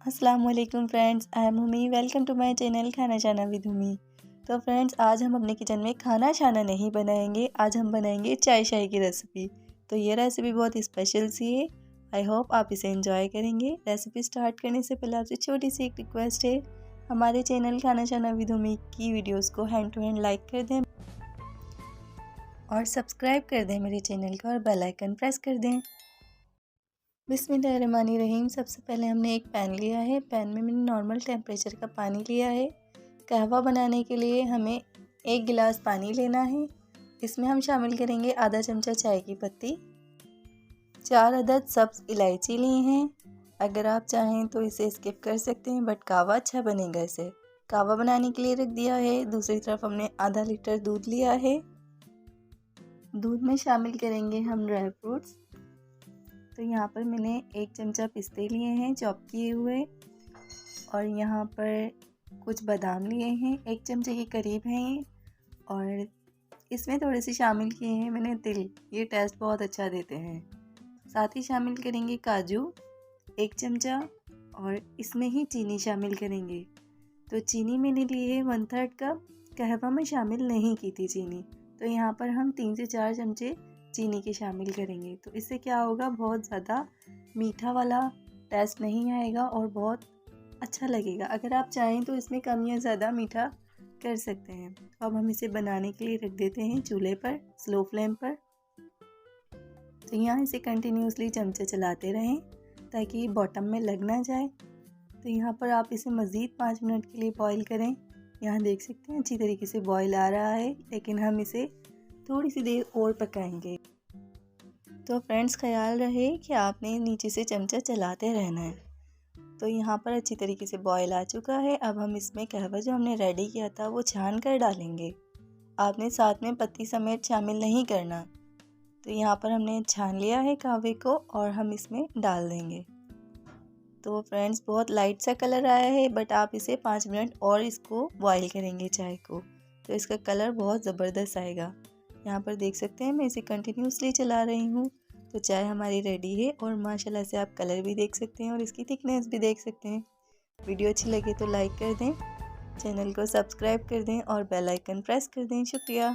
अस्सलाम वालेकुम friends, I am Humi. Welcome to my channel Khana Shana with Homi. तो फ्रेंड्स, आज हम अपने किचन में खाना शाना नहीं बनाएंगे, आज हम बनाएंगे चाय शाही की रेसिपी। तो ये रेसिपी बहुत स्पेशल सी है। आई होप आप इसे एंजॉय करेंगे। रेसिपी स्टार्ट करने से पहले आपसे छोटी सी एक रिक्वेस्ट है, हमारे चैनल खाना शाना विद हुमी की वीडियोज़ को हैंड टू हैंड लाइक कर दें और सब्सक्राइब कर दें मेरे चैनल को और बेल आइकन प्रेस कर दें। बिस्मिल्लाहिर्रहमानिर्रहीम। सबसे पहले हमने एक पैन लिया है। पैन में मैंने नॉर्मल टेम्परेचर का पानी लिया है। कहवा बनाने के लिए हमें 1 गिलास पानी लेना है। इसमें हम शामिल करेंगे आधा चमचा चाय की पत्ती, 4 अदद सब्ज़ इलायची ली हैं। अगर आप चाहें तो इसे स्किप कर सकते हैं, बट कहवा अच्छा बनेगा इसे। कहवा बनाने के लिए रख दिया है। दूसरी तरफ हमने आधा लीटर दूध लिया है। दूध में शामिल करेंगे हम ड्राई फ्रूट्स। तो यहाँ पर मैंने 1 चमचा पिस्ते लिए हैं चॉप किए हुए, और यहाँ पर कुछ बादाम लिए हैं 1 चमचे के करीब हैं, और इसमें थोड़े से शामिल किए हैं मैंने तिल, ये टेस्ट बहुत अच्छा देते हैं। साथ ही शामिल करेंगे काजू 1 चमचा, और इसमें ही चीनी शामिल करेंगे। तो चीनी मैंने ली है 1/3 कप। कहवा में शामिल नहीं की थी चीनी, तो यहाँ पर हम 3 से 4 चमचे चीनी के शामिल करेंगे। तो इससे क्या होगा, बहुत ज़्यादा मीठा वाला टेस्ट नहीं आएगा और बहुत अच्छा लगेगा। अगर आप चाहें तो इसमें कम या ज़्यादा मीठा कर सकते हैं। तो अब हम इसे बनाने के लिए रख देते हैं चूल्हे पर, स्लो फ्लेम पर। तो यहाँ इसे कंटिन्यूसली चमचे चलाते रहें ताकि बॉटम में लग ना जाए। तो यहाँ पर आप इसे मज़ीद 5 मिनट के लिए बॉईल करें। यहाँ देख सकते हैं अच्छी तरीके से बॉईल आ रहा है, लेकिन हम इसे थोड़ी सी देर और पकाएंगे। तो फ्रेंड्स, ख्याल रहे कि आपने नीचे से चमचा चलाते रहना है। तो यहाँ पर अच्छी तरीके से बॉईल आ चुका है। अब हम इसमें कहवा जो हमने रेडी किया था वो छान कर डालेंगे। आपने साथ में पत्ती समेत शामिल नहीं करना। तो यहाँ पर हमने छान लिया है कहवे को और हम इसमें डाल देंगे। तो फ्रेंड्स, बहुत लाइट सा कलर आया है, बट आप इसे 5 मिनट और इसको बॉईल करेंगे चाय को, तो इसका कलर बहुत ज़बरदस्त आएगा। यहाँ पर देख सकते हैं मैं इसे कंटिन्यूसली चला रही हूँ। तो चाय हमारी रेडी है, और माशाल्लाह से आप कलर भी देख सकते हैं और इसकी थिकनेस भी देख सकते हैं। वीडियो अच्छी लगे तो लाइक कर दें, चैनल को सब्सक्राइब कर दें और बेल आइकन प्रेस कर दें। शुक्रिया।